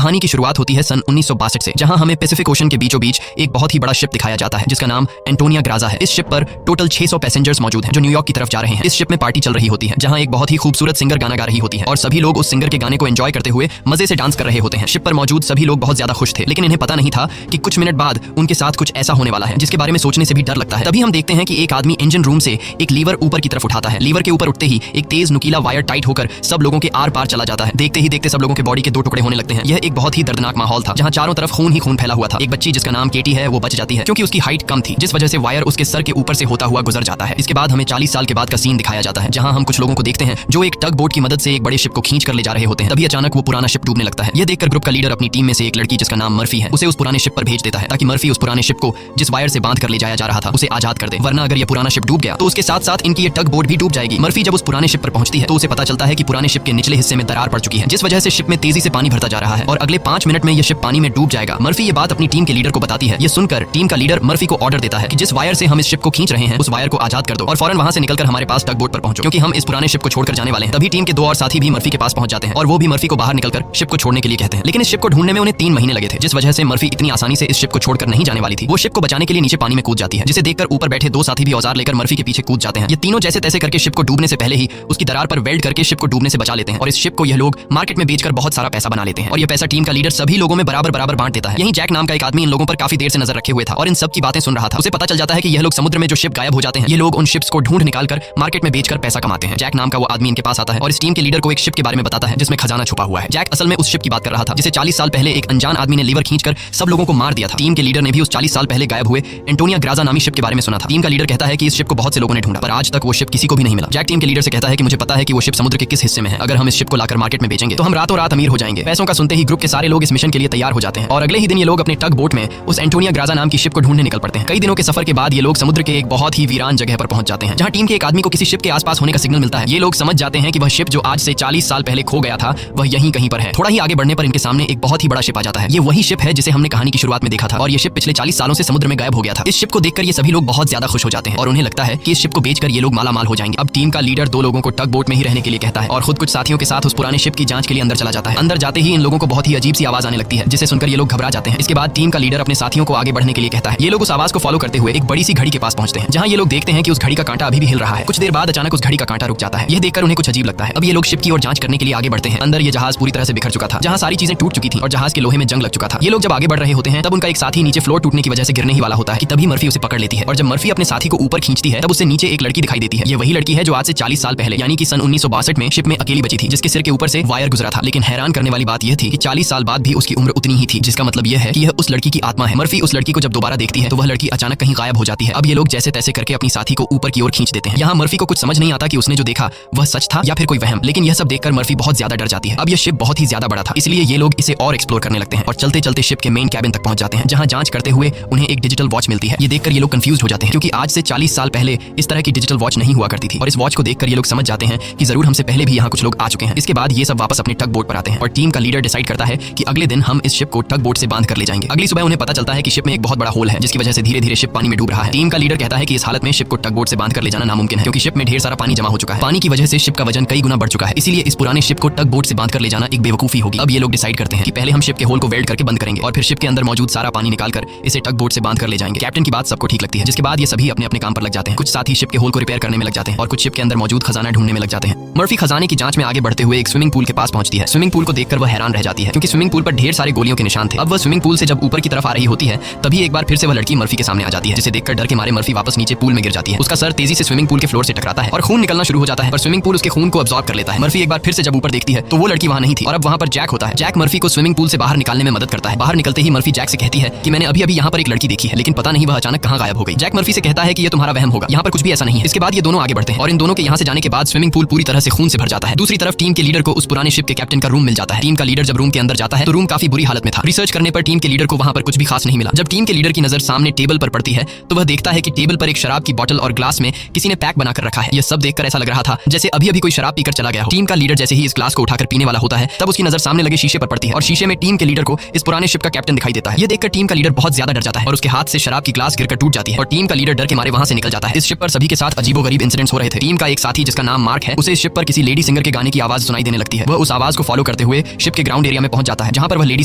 कहानी की शुरुआत होती है सन 1962 से, जहां हमें पैसिफिक ओशन के बीचों बीच एक बहुत ही बड़ा शिप दिखाया जाता है जिसका नाम एंटोनिया ग्राजा है। इस शिप पर टोटल 600 पैसेंजर्स मौजूद हैं जो न्यूयॉर्क की तरफ जा रहे हैं। इस शिप में पार्टी चल रही होती है जहां एक बहुत ही खूबसूरत सिंगर गाना गा रही होती है और सभी लोग उस सिंगर के गाने को एंजॉय करते हुए मजे से डांस कर रहे होते हैं। शिप पर मौजूद सभी लोग बहुत ज्यादा खुश थे, लेकिन इन्हें पता नहीं था कि कुछ मिनट बाद उनके साथ कुछ ऐसा होने वाला है जिसके बारे में सोचने से भी डर लगता है। तभी हम देखते हैं कि एक आदमी इंजन रूम से एक लीवर ऊपर की तरफ उठाता है। लीवर के ऊपर उठते ही एक तेज नुकीला वायर टाइट होकर सब लोगों के आर पार चला जाता है। देखते ही देखते सब लोगों के बॉडी के 2 टुकड़े होने लगते हैं। यह एक बहुत ही दर्दनाक माहौल था जहां चारों तरफ खून ही खून फैला हुआ था। एक बच्ची जिसका नाम केटी है वो बच जाती है क्योंकि उसकी हाइट कम थी, जिस वजह से वायर उसके सर के ऊपर से होता हुआ गुजर जाता है। इसके बाद हमें 40 साल के बाद का सीन दिखाया जाता है जहां हम कुछ लोगों को देखते हैं जो एक टग बोट की मदद से एक बड़े शिप को खींच कर ले जा रहे होते हैं। तभी अचानक वो पुराना शिप डूबने लगता है। यह देखकर ग्रुप का लीडर अपनी टीम में से एक लड़की जिसका नाम मर्फी है उसे उस पुराने शिप पर भेज देता है ताकि मर्फी उस पुराने शिप को जिस वायर से बांध कर ले जाया जा रहा था उसे आजाद कर दे, वरना अगर यह पुराना शिप डूब गया तो उसके साथ साथ इनकी ये टग बोट भी डूब जाएगी। मर्फी जब उस पुराने शिप पर पहुंचती है तो उसे पता चलता है कि पुराने शिप के निचले हिस्से में दरार पड़ चुकी है, जिस वजह से शिप में तेजी से पानी भरता जा रहा है और अगले 5 मिनट में यह शिप पानी में डूब जाएगा। मर्फी ये बात अपनी टीम के लीडर को बताती है। ये सुनकर टीम का लीडर मर्फी को ऑर्डर देता है कि जिस वायर से हम इस शिप को खींच रहे हैं उस वायर को आजाद कर दो और फौरन वहां से निकलकर हमारे पास टग बोट पर पहुंचो क्योंकि हम इस पुराने शिप को छोड़कर जाने वाले हैं। तभी टीम के 2 और साथी भी मर्फी के पास पहुंच जाते हैं और वो भी मर्फी को बाहर निकलकर शिप को छोड़ने के लिए कहते हैं, लेकिन इस शिप को ढूंढने में उन्हें 3 महीने लगे थे, जिस वजह से मर्फी इतनी आसानी से इस शिप को छोड़कर नहीं जाने वाली थी। वो शिप को बचाने के लिए नीचे पानी में कूद जाती है, जिसे देखकर ऊपर बैठे 2 साथी भी औजार लेकर मर्फी के पीछे कूद जाते हैं। ये तीनों जैसे तैसे करके शिप को डूबने से पहले ही उसकी दरार पर वेल्ड करके शिप को डूबने से बचा लेते हैं और इस शिप को यह लोग मार्केट में बेचकर बहुत सारा पैसा बना लेते हैं और यह पैसा टीम का लीडर सभी लोगों में बराबर बराबर बांट देता है। यही जैक नाम का एक आदमी इन लोगों पर काफी देर से नजर रखे हुए था और इन सब की बातें सुन रहा था। उसे पता चल जाता है कि यह लोग समुद्र में जो शिप गायब हो जाते हैं ये लोग उन शिप्स को ढूंढ निकालकर मार्केट में बेचकर पैसा कमाते हैं। जैक नाम का वो आदमी इनके पास आता है और इस टीम के लीडर को एक शिप के बारे में बताता है जिसमें खजाना छुपा हुआ है। जैक असल में उस शिप की बात कर रहा था जिसे 40 साल पहले एक अनजान आदमी ने लीवर खींचकर सब लोगों को मार दिया था। टीम के लीडर ने भी उस 40 साल पहले गायब हुए एंटोनिया ग्राजा नामी शिप के बारे में सुना था। टीम का लीडर कहता है कि इस शिप को बहुत से लोगों ने ढूंढा पर आज तक वो शिप किसी को भी नहीं मिला। जैक टीम के लीडर से कहता है कि मुझे पता है कि वो शिप समुद्र के किस हिस्से में है। अगर हम इस शिप को लाकर मार्केट में बेचेंगे तो हम रातों रात अमीर हो जाएंगे। पैसों का सुनते ही ग्रुप के सारे लोग इस मिशन के लिए तैयार हो जाते हैं और अगले ही दिन ये लोग अपने टग बोट में उस एंटोनिया ग्राजा नाम की शिप को ढूंढने निकल पड़ते हैं। कई दिनों के सफर के बाद ये लोग समुद्र के एक बहुत ही वीरान जगह पर पहुंच जाते हैं जहां टीम के एक आदमी को किसी शिप के आसपास होने का सिग्नल मिलता है। ये लोग समझ जाते हैं कि वह शिप जो आज से 40 साल पहले खो गया था वह यहीं कहीं पर है। थोड़ा ही आगे बढ़ने पर इनके सामने एक बहुत ही बड़ा शिप आ जाता है। ये वही शिप है जिसे हमने कहानी की शुरुआत में देखा था और ये शिप पिछले 40 सालों से समुद्र में गायब हो गया था। इस शिप को देखकर ये सभी लोग बहुत ज्यादा खुश हो जाते हैं और उन्हें लगता है कि इस शिप को बेचकर ये लोग माला माल हो जाएंगे। अब टीम का लीडर 2 लोगों को टग बोट में ही रहने के लिए कहता है और खुद कुछ साथियों के साथ उस पुराने शिप की जांच के लिए अंदर चला जाता है। अंदर जाते ही इन लोगों को बहुत ही अजीब सी आवाज आने लगती है जिसे सुनकर ये लोग घबरा जाते हैं। इसके बाद टीम का लीडर अपने साथियों को आगे बढ़ने के लिए कहता है। ये लोग उस आवाज को फॉलो करते हुए एक बड़ी सी घड़ी के पास पहुंचते हैं जहां ये लोग देखते हैं कि उस घड़ी का कांटा अभी भी हिल रहा है। कुछ देर बाद अचानक उस घड़ी का कांटा रुक जाता है। यह देखकर उन्हें कुछ अजीब लगता है। अब ये लोग शिप की ओर जांच करने के लिए आगे बढ़ते हैं। अंदर ये जहाज पूरी तरह से बिखर चुका था, जहां सारी चीजें टूट चुकी थी और जहाज के लोहे में जंग लग चुका था। ये लोग जब आगे बढ़ रहे होते हैं तब उनका एक साथी नीचे फ्लोर टूटने की वजह से गिरने ही वाला होता है कि तभी मर्फी उसे पकड़ लेती है और जब मर्फी अपने साथी को ऊपर खींचती है तब उससे नीचे एक लड़की दिखाई देती है। ये वही लड़की है जो आज से 40 साल पहले यानी कि सन 1962 में शिप में अकेली बची थी, जिसके सिर के ऊपर से वायर गुजरा था। लेकिन हैरान करने वाली बात यह थी कि 40 साल बाद भी उसकी उम्र उतनी ही थी, जिसका मतलब यह है कि यह उस लड़की की आत्मा है। मर्फी उस लड़की को जब दोबारा देखती है तो वह लड़की अचानक कहीं गायब हो जाती है। अब ये लोग जैसे तैसे करके अपनी साथी को ऊपर की ओर खींच देते हैं। यहाँ मर्फी को कुछ समझ नहीं आता कि उसने जो देखा वह सच था या फिर कोई वहम, लेकिन यह सब देखकर मर्फी बहुत ज्यादा डर जाती है। अब यह शिप बहुत ही ज्यादा बड़ा था, इसलिए ये लोग इसे और एक्सप्लोर करने लगते हैं और चलते चलते शिप के मेन कैबिन तक पहुंच जाते हैं जहां जांच करते हुए उन्हें एक डिजिटल वॉच मिलती है। ये देखकर ये लोग कंफ्यूज हो जाते हैं क्योंकि आज से 40 साल पहले इस तरह की डिजिटल वॉच नहीं हुआ करती थी और इस वॉच को देखकर ये लोग समझ जाते हैं कि जरूर हमसे पहले भी यहाँ कुछ लोग आ चुके हैं। इसके बाद ये सब वापस अपने टग बोट पर आते हैं और टीम का लीडर डिसाइड करता है कि अगले दिन हम इस शिप को टग बोट से बांध कर ले जाएंगे। अगली सुबह उन्हें पता चलता है कि शिप में एक बहुत बड़ा होल है जिसकी वजह से धीरे धीरे शिप पानी में डूब रहा है। टीम का लीडर कहता है कि इस हालत में शिप को टग बोट से बांध कर ले जाना नामुमकिन है क्योंकि शिप में ढेर सारा पानी जमा हो चुका है। पानी की वजह से शिप का वजन कई गुना बढ़ चुका है, इसीलिए इस पुराने शिप को टग बोट से बांध कर ले जाना एक बेवकूफी होगी। अब ये लोग डिसाइड करते हैं कि पहले हम शिप के होल को वेल्ड करके बंद करेंगे और फिर शिप के अंदर मौजूद सारा पानी निकालकर इसे टग बोट से बांध कर ले जाएंगे। कैप्टन की बात सबको ठीक लगती है, जिसके बाद ये सभी अपने अपने काम पर लग जाते हैं। कुछ साथी शिप के होल को रिपेयर करने में लग जाते हैं और कुछ शिप के अंदर मौजूद खजाना ढूंढने में लग जाते हैं। मर्फी खजाने की जांच में आगे बढ़ते हुए एक स्विमिंग पूल के पास पहुंचती है। स्विमिंग पूल को देखकर वह हैरान रह जाती है क्योंकि स्विमिंग पूल पर ढेर सारे गोलियों के निशान थे। अब वह स्विमिंग पूल से जब ऊपर की तरफ आ रही होती है तभी एक बार फिर से वह लड़की मर्फी के सामने आ जाती है, जिसे देखकर डर के मारे मर्फी वापस नीचे पूल में गिर जाती है। उसका सर तेजी से स्विमिंग पूल के फ्लोर से टकराता है और खून निकलना शुरू हो जाता है, पर स्विमिंग पूल उसके खून को अब्सॉर्ब कर लेता है। मर्फी एक बार फिर से जब ऊपर देखती है तो वो लड़की वहां नहीं थी और अब वहां पर जैक होता है। जैक मर्फी को स्विमिंग पूल से बाहर निकालने में मदद करता है। बाहर निकलते ही मर्फी जैक से कहती है कि मैंने अभी अभी यहाँ पर एक लड़की देखी है, लेकिन पता नहीं वह अचानक कहाँ गायब हो गई। जैक मर्फी से कहता है कि ये तुम्हारा वहम होगा, यहाँ पर कुछ भी ऐसा नहीं है। इसके बाद ये दोनों आगे बढ़ते हैं और इन दोनों के यहाँ से जाने के बाद स्विमिंग पूल पूरी तरह से खून से भर जाता है। दूसरी तरफ टीम के लीडर को उस पुराने शिप के कैप्टन का रूम मिल जाता है। टीम का लीडर जब रूम के अंदर जाता है तो रूम काफी बुरी हालत में था। रिसर्च करने पर टीम के लीडर को वहां पर कुछ भी खास नहीं मिला। जब टीम के लीडर की नजर सामने टेबल पर पड़ती है तो वह देखता है कि टेबल पर एक शराब की बोतल और ग्लास में किसी ने पैक बनाकर रखा है। यह सब देखकर ऐसा लग रहा था जैसे अभी अभी कोई शराब पीकर चला गया हो। टीम का लीडर जैसे ही इस ग्लास को उठाकर पीने वाला होता है तब उसकी नजर सामने लगे शीशे पर पड़ती है और शीशे में टीम के लीडर को इस पुराने शिप का कैप्टन दिखाई देता है। यह देखकर टीम का लीडर बहुत ज्यादा डर जाता है और उसके हाथ से शराब की ग्लास गिरकर टूट जाती है और टीम का लीडर डर के मारे वहां से निकल जाता है। इस शिप पर सभी के साथ अजीबोगरीब इंसिडेंट्स हो रहे थे। टीम का एक साथी जिसका नाम मार्क है उसे इस शिप पर किसी लेडी सिंगर के गाने की आवाज सुनाई देने लगती है। वह उस आवाज को फॉलो करते हुए शिप के ग्राउंड एरिया में पहुंच जाता है, जहां पर वह लेडी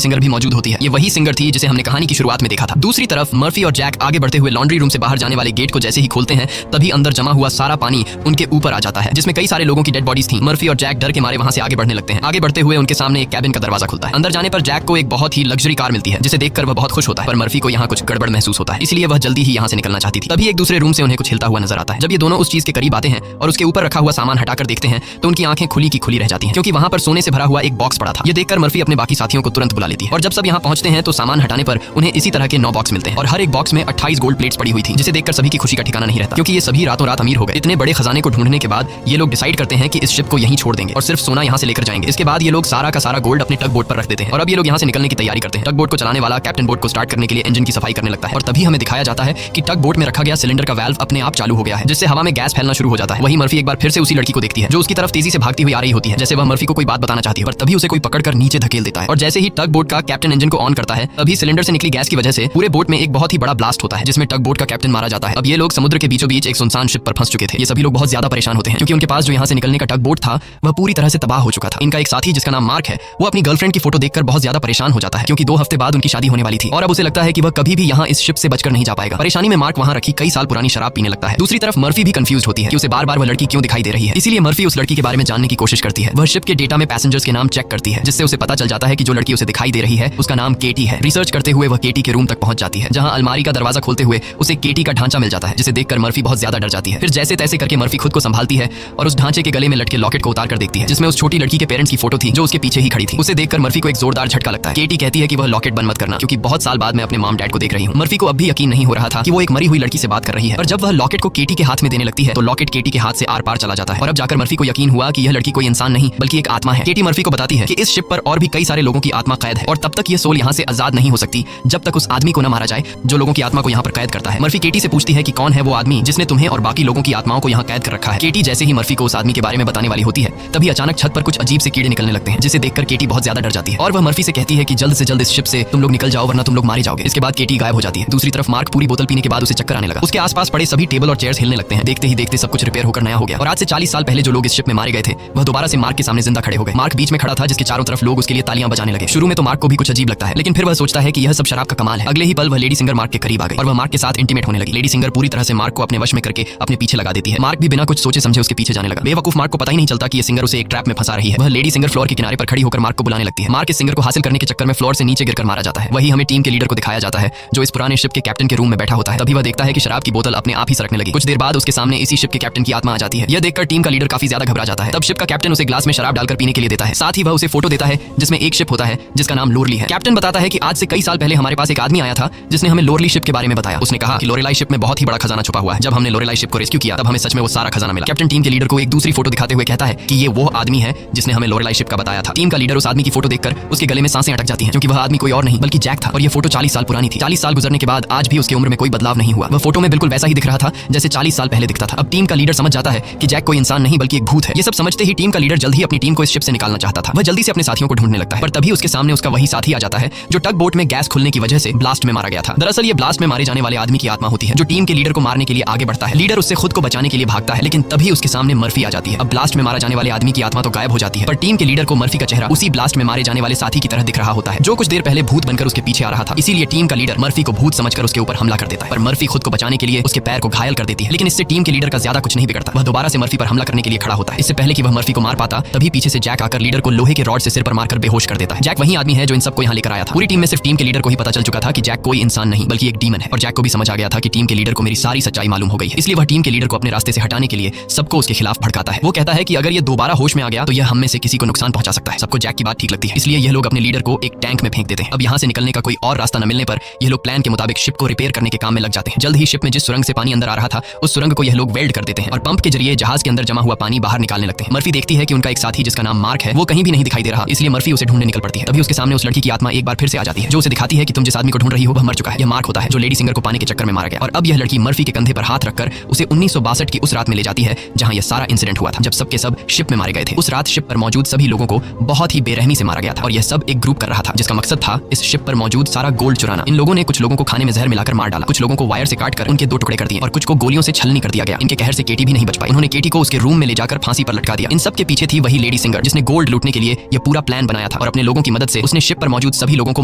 सिंगर भी मौजूद होती है। ये वही सिंगर थी जिसे हमने कहानी की शुरुआत में देखा था। दूसरी तरफ मर्फी और जैक आगे बढ़ते हुए लॉन्ड्री रूम से बाहर जाने वाले गेट को जैसे ही खोलते हैं, तभी अंदर जमा हुआ सारा पानी उनके ऊपर आ जाता है, जिसमें कई सारे लोगों की डेड बॉडीज थी। मर्फी और जैक डर के मारे वहां से आगे बढ़ने लगते हैं। आगे बढ़ते हुए उनके सामने एक कैबिन का दरवाजा खुलता है। अंदर जाने पर जैक को एक बहुत ही लग्जरी कार मिलती है, जिसे देखकर वह बहुत खुश होता है। पर मर्फी को यहाँ कुछ गड़बड़ महसूस होता है, इसलिए वह जल्दी ही यहाँ से निकलना चाहती थी। तभी एक दूसरे रूम से उन्हें कुछ हिलता हुआ नजर आता है। जब ये दोनों उस चीज के करीब आते हैं और उसके ऊपर रखा हुआ सामान हटाकर देखते हैं, तो उनकी आंखें खुली की खुली रह जाती हैं, क्योंकि वहां पर सोने से भरा हुआ एक बॉक्स पड़ा था। ये देखकर मर्फी अपने बाकी साथियों को तुरंत बुला लेती है, और जब सब यहाँ पहुंचते हैं तो सामान हटाने पर उन्हें इसी तरह के 9 बॉक्स मिलते हैं, और हर एक बॉक्स में 28 गोल्ड प्लेट्स पड़ी हुई थी, जिसे देखकर सभी की खुशी का ठिकाना नहीं रहता, क्योंकि ये सभी रातों रात अमीर हो गए। इतने बड़े खजाने को ढूंढने के बाद ये लोग डिसाइड करते हैं कि इस शिप को यहीं छोड़ देंगे और सिर्फ सोना यहाँ से लेकर जाएंगे। इसके बाद ये लोग सारा का सारा गोल्ड अपने टग बोट पर रख देते हैं, और अब ये लोग यहाँ से निकलने की तैयारी करते हैं। टग बोट को चलाने वाला कैप्टन बोट को स्टार्ट करने के लिए इंजन की सफाई करने लगता है, और तभी हमें दिखाया जाता है कि टग बोट में रखा गया सिलेंडर का वाल्व अपने आप चालू हो गया है, जिससे हवा में गैस फैलना शुरू हो जाता है। वही मर्फी एक बार फिर से उसी लड़की को देखती है, जो उसकी तरफ तेजी से भागती हुई आ रही होती है, जैसे वह मर्फी को कोई बात बताना चाहती है, पर तभी उसे कोई पकड़कर नीचे धकेल देता है। और जैसे ही टग बोट का कैप्टन इंजन को ऑन करता है, तभी सिलेंडर से निकली गैस की वजह से पूरे बोट में एक बहुत ही बड़ा ब्लास्ट होता है, जिसमें टग बोट का कैप्टन मारा जाता है। अब ये लोग समुद्र के बीचों बीच एक सुनसान शिप पर फंस चुके थे। ये सभी लोग बहुत ज्यादा परेशान होते हैं, क्योंकि उनके पास जो यहाँ से निकलने का टग बोट था वह पूरी तरह से तबाह हो चुका था। इनका एक साथी जिसका नाम मार्क है, वो अपनी गर्लफ्रेंड की फोटो देखकर बहुत ज्यादा परेशान हो जाता है, क्योंकि 2 हफ्ते बाद उनकी शादी होने वाली थी, और अब उसे लगता है कि वह कभी भी यहाँ इस शिप से बचकर नहीं जा पाएगा। परेशानी में मार्क वहाँ रखी कई साल पुरानी शराब पीने लगता है। दूसरी तरफ मर्फी भी कंफ्यूज होती है कि उसे बार बार वह लड़की क्यों दिखाई दे रही है, इसीलिए मर्फी उस लड़की के बारे में जानने की कोशिश करती है। वह शिप के डेटा में पैसेंजर्स के नाम चेक करती है, जिससे उसे पता चल जाता है कि जो लड़की उसे दिखाई दे रही है उसका नाम केटी है। रिसर्च करते हुए वह केटी के रूम तक पहुंच जाती है, जहां अलमारी का दरवाजा खोलते हुए उसे केटी का ढांचा मिल जाता है, जिसे देखकर मर्फी बहुत ज्यादा डर जाती है। फिर जैसे तैसे करके मर्फी खुद को संभालती है और उस ढांचे के गले में लटके लॉकेट को उतार कर देखती है, जिसमें उस छोटी लड़की के पेरेंट्स की फोटो थी, जो उसके पीछे ही खड़ी थी। उसे देखकर मर्फी को एक जोरदार झटका लगता है। केटी कहती है कि वह लॉकेट बंद मत करना, क्योंकि बहुत साल बाद मैं अपने मॉम डैड को देख रही हूँ। मर्फी को अब भी यकीन नहीं हो रहा था कि वो एक मरी हुई लड़की से बात कर रही है, और जब वह लॉकेट को केटी के हाथ में देने लगती है, तो लॉकेट केटी के हाथ से आर पार चला जाता है, और अब जाकर मर्फी को यकीन हुआ कि यह लड़की कोई इंसान नहीं बल्कि एक आत्मा है। केटी मर्फी को बताती है कि इस शिप पर और भी कई सारे लोगों की आत्मा कैद है, और तब तक ये सोल यहाँ से आजाद नहीं हो सकती जब तक उस आदमी को न मारा जाए जो लोगों की आत्मा को यहाँ पर कैद करता है। मर्फी केटी से पूछती है कि कौन है वो आदमी जिसने तुम्हें और बाकी लोगों की आत्माओं को यहाँ कैद कर रखा है। केटी जैसे ही मर्फी को उस आदमी के बारे में बताने वाली होती है, तभी अचानक छत पर कुछ अजीब से कीड़े निकलने लगते हैं, जिसे देखकर केटी बहुत ज्यादा डर जाती है, और वह मर्फी से कहती है कि जल्द से जल्द इस शिप से तुम लोग निकल जाओ, वरना तुम लोग मारे जाओगे। इसके बाद केटी गायब हो जाती है। दूसरी तरफ मार्क पूरी बोतल पीने के बाद उसे चक्कर आने लगा। उसके आसपास पड़े सभी टेबल और चेयर्स हिलने लगते हैं। देखते ही देखते सब कुछ रिपेयर होकर नया हो गया, और आज से 40 साल पहले जो लोग इस शिप में मारे गए थे वह दोबारा से मार्क के सामने जिंदा खड़े हो गए। मार्क बीच में खड़ा था, जिसके चारों तरफ लोग उसके लिए तालियां बजाने लगे। शुरू में तो मार्क को भी कुछ अजीब लगता है, लेकिन फिर वह सोचता है कि यह सब शराब का कमाल है। अगले ही पल वह लेडी सिंगर मार्क के करीब आ गई, और वह मार्क के साथ इंटीमेट होने लगी। लेडी सिंगर पूरी तरह से मार्क को अपने वश में करके अपने पीछे लगा देती है। मार्क भी बिना कुछ सोचे समझे उसके पीछे जाने लगा। बेवकूफ मार्क को पता ही नहीं चलता कि ये सिंगर उसे एक ट्रैप में फंसा रही है। वह लेडी सिंगर फ्लोर के किनारे पर खड़ी होकर मार्क को बुलाने लगती है। मार्क इस सिंगर को हासिल करने के चक्कर में फ्लोर से नीचे गिरकर मारा जाता है। वही हमें टीम के लीडर को दिखाया जाता है, जो इस पुराने शिप के कैप्टन के रूम में बैठा होता है। तभी वह देखता है कि शराब की बोतल अपने आप ही सरकने लगी। कुछ देर बाद उसके सामने इसी शिप के कैप्टन की आत्मा आ जाती है। यह देखकर टीम का लीडर काफी ज्यादा घबरा जाता है। तब शिप का कैप्टन उसे ग्लास में शराब डालकर पीने के लिए देता है। साथ ही वह उसे फोटो देता है जिसमें एक शिप होता है जिसका नाम लोरली है। कैप्टन बताता है कि आज से कई साल पहले हमारे पास एक आदमी आया था जिसने हमें लोरली शिप के बारे में बताया। उसने कहा कि लोरेलाई शिप में बहुत ही बड़ा खजाना छुपा हुआ है। जब हमने लोरेलाई शिप को रेस्क्यू किया तब हमें सच में वो सारा खजाना मिला। कैप्टन टीम के लीडर को एक दूसरी फोटो दिखाते हुए कहता है कि ये वो आदमी है जिसने हमें लोरेलाई शिप का बताया था। टीम का लीडर उस आदमी की फोटो देखकर उसके गले में सांसें अटक जाती हैं, क्योंकि वह आदमी कोई और नहीं बल्कि जैक था, और ये फोटो 40 साल पुरानी थी। 40 साल गुजरने के बाद आज भी उसकी उम्र में कोई बदलाव नहीं हुआ। वह फोटो में बिल्कुल वैसा ही दिख रहा था जैसे 40 साल पहले दिखता था। अब टीम का लीडर समझ जाता है कि जैक कोई इंसान नहीं बल्कि एक भूत है। ये सब समझते ही टीम का लीडर जल्द ही अपनी टीम को इस शिप से निकालना चाहता था। वह जल्दी से अपने साथियों को ढूंढने लगता है, पर तभी उसके सामने उसका वही साथी आ जाता है जो टग बोट में गैस खुलने की वजह से ब्लास्ट में मारा गया था। दरअसल ये ब्लास्ट में मारे जाने वाले आदमी की आत्मा होती है, जो टीम के लीडर को मारने के लिए आगे बढ़ता है। लीडर उससे खुद को बचाने के लिए भागता है, लेकिन तभी उसके सामने मर्फी आ जाती है। अब ब्लास्ट में मारा जाने वाले आदमी की आत्मा तो गायब हो जाती है, पर टीम के लीडर को मर्फी का चेहरा उसी ब्लास्ट में मारे जाने वाले साथी की तरह दिख रहा होता है, जो कुछ देर पहले भूत बनकर उसके पीछे आ रहा था। इसीलिए टीम का लीडर मर्फी को भूत समझकर उसके ऊपर हमला कर देता है, पर मर्फी खुद को बचाने के लिए उसके पैर को घायल कर देती है। लेकिन इससे टीम के लीडर का ज्यादा कुछ नहीं बिगड़ता। वह दोबारा से मर्फी पर हमला करने के लिए खड़ा होता है। इससे पहले कि वह मर्फी को मार पाता, तभी पीछे से जैक आकर लीडर को लोहे के रॉड से सिर पर मारकर बेहोश कर देता है। जैक वही आदमी है जो इन सबको यहाँ लेकर आया था। पूरी टीम में सिर्फ टीम के लीडर को ही पता चल चुका था कि जैक कोई इंसान नहीं बल्कि एक डीमन है, और जैक को भी समझ आ गया था कि टीम के लीडर को मेरी सारी सच्चाई मालूम हो गई है। इसलिए वह टीम के लीडर को अपने रास्ते से हटाने के लिए सबको उसके खिलाफ भड़काता है। वो कहता है कि अगर ये दोबारा होश में आ गया तो यह हम में से किसी को नुकसान पहुंचा सकता है। सबको जैक की बात ठीक लगती है, इसलिए यह लोग अपने लीडर को एक टैंक में फेंक देते हैं। अब यहाँ से निकलने का कोई और रास्ता न मिलने पर यह लोग प्लान के मुताबिक शिप को रिपेयर करने के काम में लग जाते हैं। जल्द ही शिप में जिस सुरंग से पानी अंदर आ रहा था उस सुरंग को यह लोग वेल्ड कर देते हैं और पंप के जरिए जहाज के अंदर जमा हुआ पानी बाहर निकालने लगते हैं। मर्फी देखती है कि उनका एक साथी जिसका नाम मार्क है वो कहीं भी नहीं दिखाई दे रहा, इसलिए मर्फी उसे ढूंढने निकल पड़ती है। तभी उसके सामने उस लड़की की आत्मा एक बार फिर से आ जाती है, जो उसे दिखाती है कि तुम जिस आदमी को ढूंढ रही हो वह मर चुका है। यह मार्क होता है जो लेडी सिंगर को पाने के चक्कर में मारा गया, और अब यह लड़की मर्फी के कंधे पर हाथ रखकर उसे 1962 की उस रात में ले जाती है जहां यह सारा इंसिडेंट हुआ था, जब सबके सब शिप में मारे गए थे। उस रात शिप पर मौजूद सभी लोगों को बहुत ही बेरहमी से मारा गया था, और यह सब एक ग्रुप कर रहा था जिसका मकसद था इस शिप पर मौजूद सारा गोल्ड चुराना। इन लोगों ने कुछ लोगों को खाने में जहर मिलाकर मार डाला, कुछ लोगों को वायर से काटकर उनके 2 टुकड़े कर दिए, और कुछ को गोलियों से छलनी कर दिया गया। इनके कहर से केटी भी नहीं बच पाई। उन्होंने केटी को उसके रूम में ले जाकर फांसी पर लटका दिया। इन सब के पीछे थी वही लेडी सिंगर जिसने गोल्ड लूटने के लिए यह पूरा प्लान बनाया था और अपने लोगों की मदद से उसने शिप पर मौजूद सभी लोगों को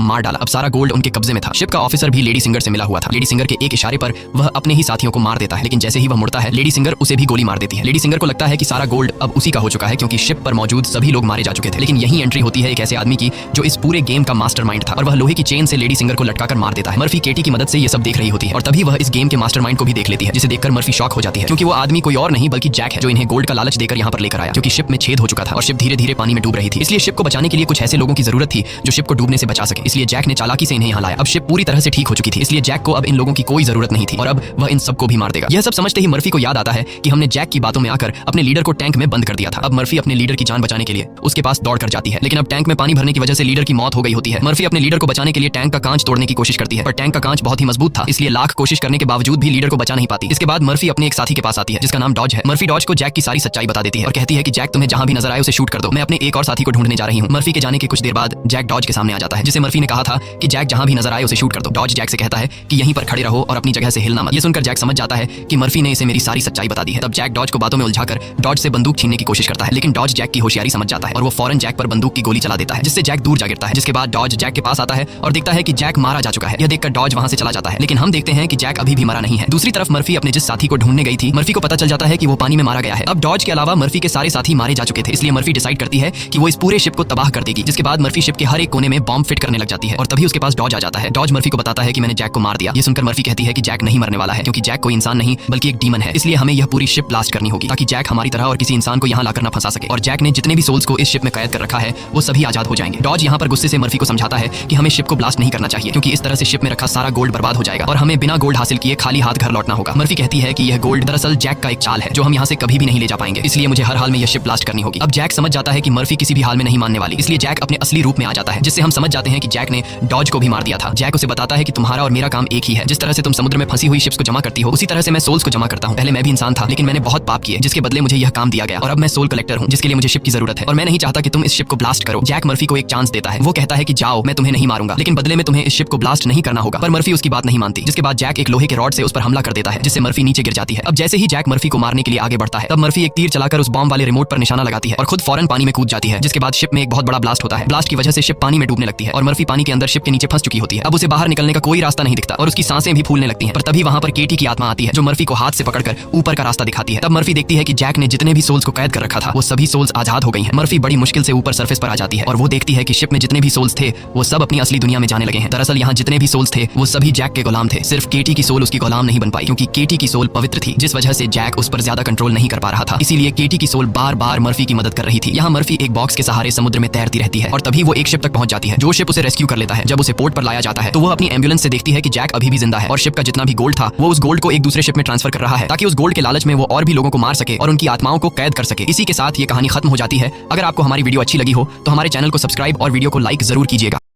मार डाला। अब सारा गोल्ड उनके कब्जे में था। शिप का ऑफिसर भी लेडी सिंगर से मिला हुआ था। लेडी सिंगर के एक इशारे पर वह अपने ही साथियों को मार देता है, लेकिन जैसे ही वह मुड़ता है लेडी सिंगर उसे भी गोली मार देती है। लेडी सिंगर को लगता है कि सारा गोल्ड अब उसी का हो चुका है, क्योंकि शिप पर मौजूद सभी लोग मारे जा चुके थे। लेकिन यही एंट्री होती है एक ऐसे आदमी की जो इस पूरे गेम का मास्टरमाइंड था और वह लोहे की चेन से लेडी सिंगर को लटकाकर मार देता है। मर्फी केटी की मदद से ये सब देख रही होती है और तभी वह इस गेम के मास्टरमाइंड को भी देख लेती है, जिसे देखकर मर्फी शॉक हो जाती है, क्योंकि वो आदमी कोई और नहीं बल्कि जैक है, जो इन्हें गोल्ड का लालच देकर यहाँ पर लेकर आया, क्योंकि शिप में छेद हो चुका था और शिप धीरे धीरे पानी में डूब रही थी। इसलिए शिप को बचाने के लिए कुछ ऐसे लोगों की जरूरत थी जो शिप को डूबने से बचा सके। इसलिए जैक ने चालाकी से इन्हें यहाँ लाया। अब शिप पूरी तरह से ठीक हो चुकी थी, इसलिए जैक को अब इन लोगों की कोई जरूरत नहीं थी और अब वह इन सबको भी मार देगा। यह सब समझते ही मर्फी को याद आता है कि हमने जैक की बातों में आकर अपने लीडर को टैंक में बंद कर दिया था। अब मर्फी अपने लीडर की जान बचाने के लिए उसके पास दौड़ कर जाती है, लेकिन अब टैंक में पानी भरने की वजह से लीडर की मौत हो गई होती है। मर्फी अपने लीडर को बचाने के लिए टैंक का कांच तोड़ने की कोशिश करती है, पर टैंक का कांच बहुत ही मजबूत था, इसलिए लाख कोशिश करने के बावजूद भी लीडर को बचा नहीं पाती। इसके बाद मर्फी अपने एक साथी के पास आती है जिसका नाम डॉज है। मर्फी डॉज को जैक की सारी सच्चाई बता देती है और कहती है कि जैक तुम्हें जहां भी नजर आए उसे शूट कर दो, मैं अपने एक और साथी को ढूंढने जा रही हूं। मर्फी के जाने के कुछ देर बाद जैक डॉज के सामने आ जाता है, जिसे मर्फी ने कहा था कि जैक जहां भी नजर आए उसे शूट कर दो। डॉज जैक से कहता है कि यहीं पर खड़े रहो और अपनी जगह से हिलना मत। ये सुनकर जैक समझ जाता है कि मर्फी ने इसे मेरी सारी सच्चाई बता दी है। तब जैक डॉज को बातों में उलझाकर डॉज से बंदूक छीनने की कोशिश करता है, लेकिन डॉज जैक की होशियारी समझ जाता है और वो फौरन जैक पर बंदूक की गोली चला देता है, जिससे जैक दूर जा गिरता है। जिसके बाद डॉज जैक के पास आता है और देखता है कि जैक मारा जा चुका है। यह देखकर डॉज वहां से चला जाता है, लेकिन हम देखते हैं कि जैक अभी भी मरा नहीं है। दूसरी तरफ मर्फी अपने जिस साथी को ढूंढने गई थी, मर्फी को पता चल जाता है कि वो पानी में मारा गया है। अब डॉज के अलावा मर्फी के सारे साथी मारे जा चुके थे, इसलिए मर्फी डिसाइड करती है कि वो इस पूरे शिप को तबाह कर देगी। जिसके बाद मर्फी शिप के हर एक कोने में बॉम्ब फिट करने लग जाती है और तभी उसके पास डॉज आ जाता है। डॉज मर्फी को बताता है कि मैंने जैक को मार दिया। ये सुनकर मर्फी कहती है कि जैक नहीं मरने वाला है, क्योंकि जैक कोई इंसान नहीं बल्कि एक डीमन है, इसलिए हमें यह पूरी शिप ब्लास्ट करनी होगी ताकि जैक हमारी तरह और किसी इंसान को यहाँ लाकर न फंसा सके। और जैक ने जितने भी सोल्स को इस शिप में कैद कर रखा है वो सभी आजाद हो जाएंगे। डॉज यहाँ पर गुस्से से मर्फी को समझाता है कि हमें शिप को ब्लास्ट नहीं करना चाहिए, क्योंकि इस तरह से शिप में रखा सारा गोल्ड बर्बाद हो जाएगा और हमें बिना गोल्ड हासिल किए खाली हाथ घर लौटना होगा। मर्फी कहती है कि यह गोल्ड दरअसल जैक का एक चाल है जो हम यहाँ से कभी भी नहीं ले जा पाएंगे, इसलिए मुझे हर हाल में यह शिप ब्लास्ट करनी होगी। अब जैक समझ जाता है कि मर्फी किसी भी हाल में नहीं मानने वाली, इसलिए जैक अपने असली रूप में आ जाता है, जिससे हम समझ जाते हैं कि जैक ने डॉज को भी मार दिया था। जैक उसे बताता है कि तुम्हारा और मेरा काम एक ही है, जिस तरह से तुम समुद्र में फंसी हुई शिप्स को जमा करती हो उसी तरह से मैं सोल्स को जमा करता हूँ। पहले मैं भी इंसान था, लेकिन मैंने बहुत पाप किए जिसके बदले मुझे यह काम दिया गया और अब मैं सोल कलेक्टर हूँ, जिसके लिए मुझे शिप की जरूरत है और मैं नहीं चाहता कि तुम इस शिप को ब्लास्ट करो। जैक मर्फी को एक चांस देता है। वो कहता है कि जाओ, मैं तुम्हें नहीं मारूंगा, लेकिन बदले में तुम्हें इस शिप को ब्लास्ट नहीं करना होगा। पर मर्फी उसकी बात नहीं मानती, जिसके बाद जैक एक लोहे के रॉड से उस पर हमला कर देता है, जिससे मर्फी नीचे गिर जाती है। अब जैसे ही जैक मर्फी को मारने के लिए आगे बढ़ता है, तब मर्फी एक तीर चलाकर उस बॉम्ब वाले रिमोट पर निशाना लगाती है और खुद फौरन पानी में कूद जाती है, जिसके बाद शिप में एक बहुत बड़ा ब्लास्ट होता है। ब्लास्ट की वजह से शिप पानी में डूबने लगती है और मर्फी पानी के अंदर शिप के नीचे फंस चुकी होती है। अब उसे बाहर निकलने का कोई रास्ता नहीं दिखता और उसकी सांसें भी फूलने लगती हैं। पर तभी वहां पर केटी की आत्मा आती है जो मर्फी को हाथ से पकड़कर ऊपर का रास्ता दिखाती है। तब मर्फी देखती है कि जैक ने जितने भी सोल्स को कैद कर रखा था वो सभी सोल्स आजाद हो गई हैं। मर्फी बड़ी मुश्किल से ऊपर सरफेस पर आ जाती है और वो देखती है कि शिप में जितने भी सोल्स थे वो सब अपनी असली दुनिया में जाने लगे हैं। दरअसल यहाँ जितने भी सोल्स थे वो सभी जैक के गुलाम थे, सिर्फ केटी की सोल उसकी गुलाम नहीं बन पाई, क्योंकि केटी की सोल पवित्र थी, जिस वजह से जैक उस पर ज्यादा कंट्रोल नहीं कर पा रहा था। इसीलिए केटी की सोल बार बार मर्फी की मदद कर रही थी। यहाँ मर्फी एक बॉक्स के सहारे समुद्र में तैरती रहती है और तभी वो एक शिप तक पहुंच जाती है, जो शिप उसे रेस्क्यू कर लेता है। जब उसे पोर्ट पर लाया जाता है तो वो अपनी एम्बुलेंस से देखती है कि जैक अभी भी जिंदा है और शिप का जितना भी गोल्ड था वो उस गोल्ड को एक दूसरे शिप में ट्रांसफर कर रहा है, ताकि उस गोल्ड के लालच में वो और भी लोगों को मार सके और उनकी आत्माओं को कैद कर सके। इसी के साथ ये कहानी खत्म हो जाती है। अगर आपको हमारी वीडियो अच्छी लगी हो तो हमारे चैनल को सब्सक्राइब और वीडियो को लाइक जरूर कीजिएगा।